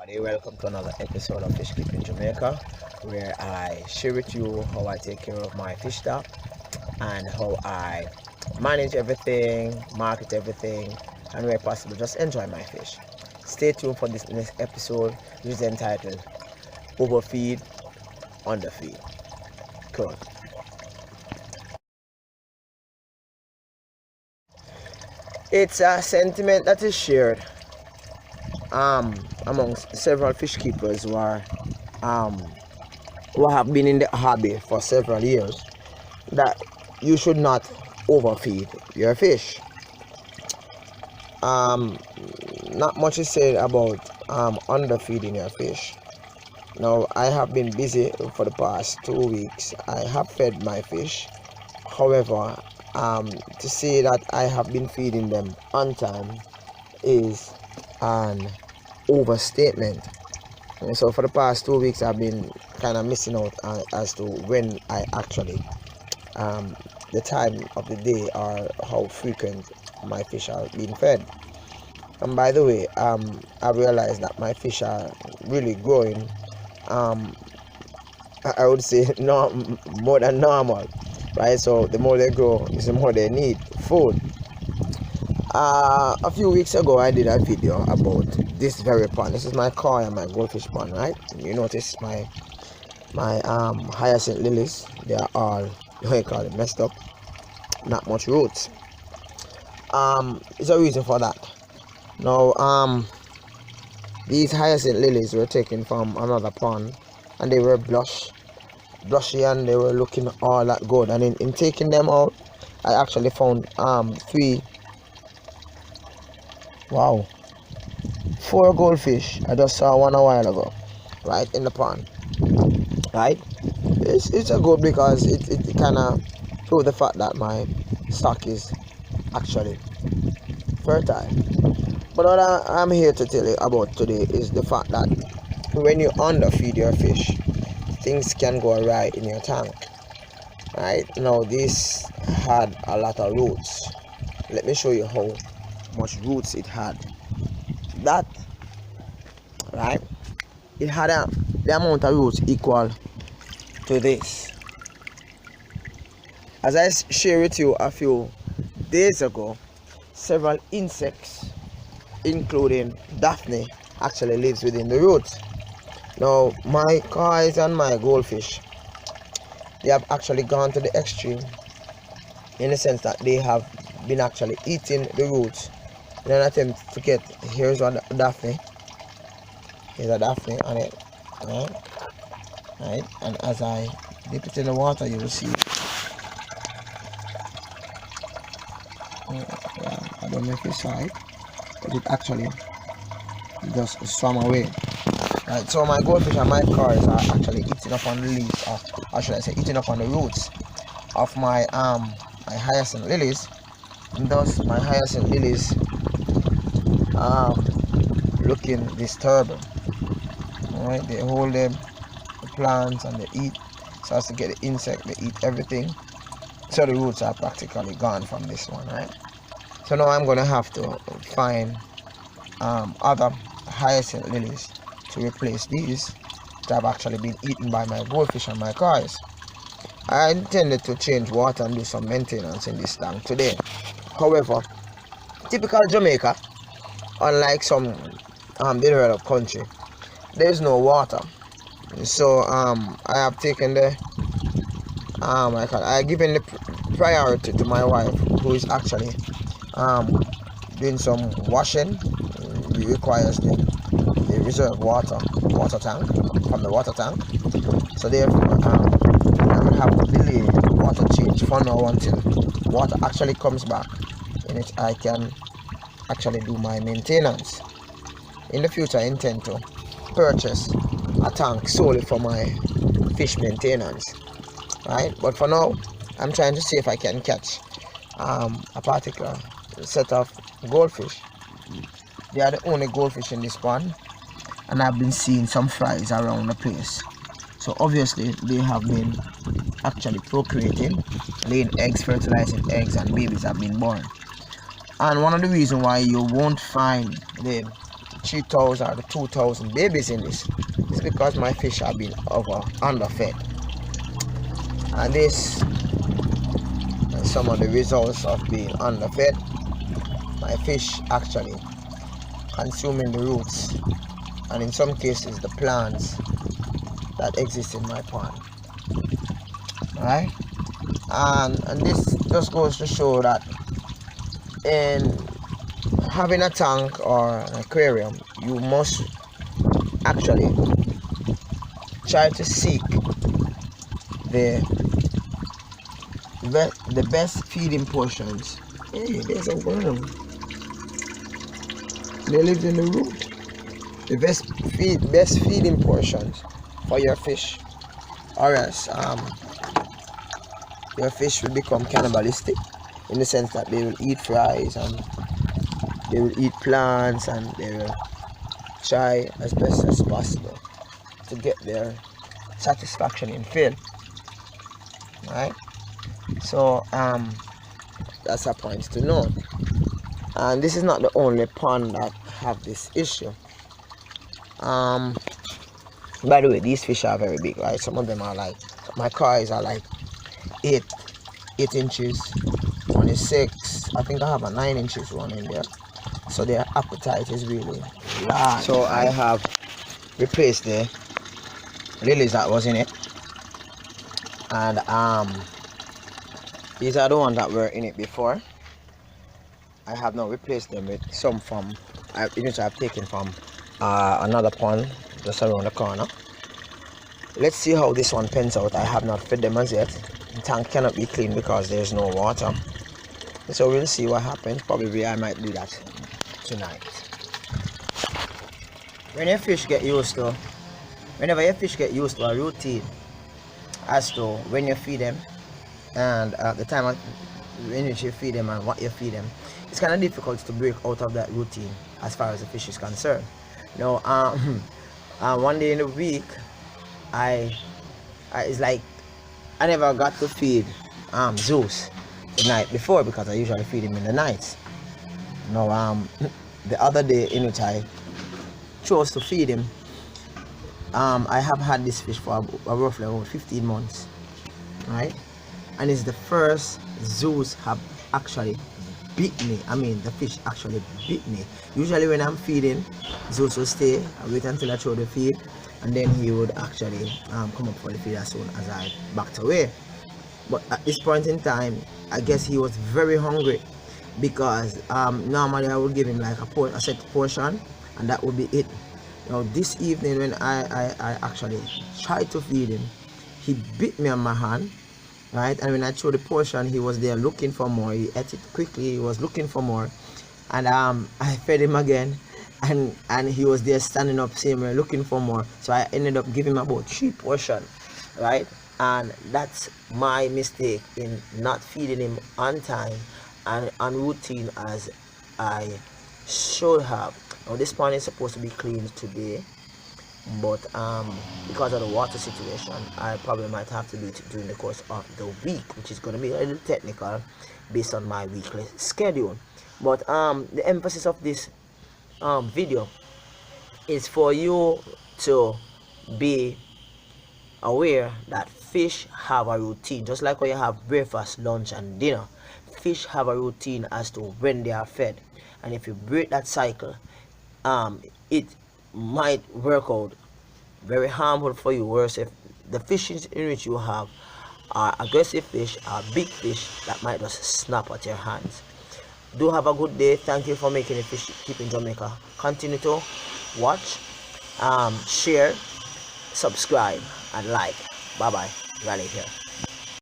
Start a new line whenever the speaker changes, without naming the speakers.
everybody, welcome to another episode of Fish Keeping Jamaica, where I share with you how I take care of my fish stock and how I manage everything, market everything, and where possible just enjoy my fish. Stay tuned for this next episode, which is entitled Overfeed, Underfeed. Cool. It's a sentiment that is shared amongst several fish keepers who have been in the hobby for several years, that you should not overfeed your fish. Not much is said about underfeeding your fish. Now, I have been busy for the past 2 weeks. I have fed my fish. However, to say that I have been feeding them on time is an overstatement. And so for the past 2 weeks I've been kind of missing out as to when I actually the time of the day or how frequent my fish are being fed. And by the way, I realized that my fish are really growing, I would say more than normal, right? So the more they grow is the more they need food. A few weeks ago I did a video about this very pond. This is my koi and my goldfish pond, right? You notice my hyacinth lilies, they are all, messed up, not much roots. There's a reason for that. Now, these hyacinth lilies were taken from another pond and they were blushy and they were looking all that good, and in taking them out I actually found 4 goldfish. I just saw one a while ago, right, in the pond, right? It's a good because it kind of proves the fact that my stock is actually fertile. But what I'm here to tell you about today is the fact that when you underfeed your fish, things can go awry in your tank, right? Now, this had a lot of roots. Let me show you how much roots it had. That, right, it had the amount of roots equal to this. As I shared with you a few days ago, several insects including Daphne actually lives within the roots. Now, my koi and my goldfish, they have actually gone to the extreme in the sense that they have been actually eating the roots in an attempt to get, here's a Daphne on it, right? And as I dip it in the water, you will see, I don't know if you saw it, but it actually just swam away, right? So my goldfish and my koi are actually eating up on the leaves, or should I say eating up on the roots of my my hyacinth lilies, and thus my hyacinth lilies looking disturbing. Alright, they hold them, the plants, and they eat, so as to get the insect, they eat everything. So the roots are practically gone from this one, right? So now I'm gonna have to find other hyacinth lilies to replace these that have actually been eaten by my goldfish and my koi. I intended to change water and do some maintenance in this tank today. However, typical Jamaica, unlike some developed country, there is no water. So I have taken the I given the priority to my wife, who is actually doing some washing. It requires the reserve water tank from the water tank. So therefore, I will have to delay water change for now until water actually comes back, in which I can actually do my maintenance. In the future, I intend to purchase a tank solely for my fish maintenance, right? But for now, I'm trying to see if I can catch a particular set of goldfish. They are the only goldfish in this pond, and I've been seeing some fries around the place. So obviously they have been actually procreating, laying eggs, fertilizing eggs, and babies have been born. And one of the reasons why you won't find the 3,000 or the 2,000 babies in this. It's because my fish have been underfed. And this and some of the results of being underfed. My fish actually consuming the roots and in some cases the plants that exist in my pond. Right? And this just goes to show that in having a tank or an aquarium, you must actually try to seek the best feeding portions. Hey, there's a worm. They live in the root. The best feeding portions for your fish, or else your fish will become cannibalistic in the sense that they will eat flies and they will eat plants and they will try as best as possible to get their satisfaction in fill. Right? So that's a point to note. And this is not the only pond that have this issue. By the way, these fish are very big, right? Some of them are like, my koi are like 8 inches, one is 6. I think I have a 9 inches one in there. So their appetite is really large. So I have replaced the lilies that was in it, and these are the ones that were in it before. I have now replaced them with some from which I've taken from another pond just around the corner. Let's see how this one pans out. I have not fed them as yet. The tank cannot be cleaned because there's no water. So we'll see what happens. Probably I might do that tonight. Whenever your fish get used to a routine as to when you feed them and the time when you feed them and what you feed them, it's kind of difficult to break out of that routine as far as the fish is concerned. Now, one day in the week, it's like I never got to feed Zeus the night before because I usually feed him in the nights. Now, the other day in which I chose to feed him, I have had this fish for roughly about 15 months, right? And it's the first Zeus have actually bit me. I mean, the fish actually bit me. Usually when I'm feeding, Zeus will stay and wait until I throw the feed, and then he would actually come up for the feed as soon as I backed away. But at this point in time, I guess he was very hungry because normally I would give him like a set portion and that would be it. Now this evening when I actually tried to feed him, he bit me on my hand, right? And when I threw the portion, he was there looking for more. He ate it quickly. He was looking for more, and I fed him again, and he was there standing up same way looking for more. So I ended up giving him about 3 portions, right? And that's my mistake in not feeding him on time and on routine as I should have. Now this pond is supposed to be cleaned today, but because of the water situation, I probably might have to do it during the course of the week, which is going to be a little technical based on my weekly schedule. But the emphasis of this video is for you to be aware that fish have a routine, just like when you have breakfast, lunch and dinner. Fish have a routine as to when they are fed, and if you break that cycle, it might work out very harmful for you. Whereas if the fishes in which you have are aggressive fish, are big fish that might just snap at your hands. Do have a good day. Thank you for making a fish keeping Jamaica. Continue to watch, share, subscribe and like. Bye bye. Raleigh here.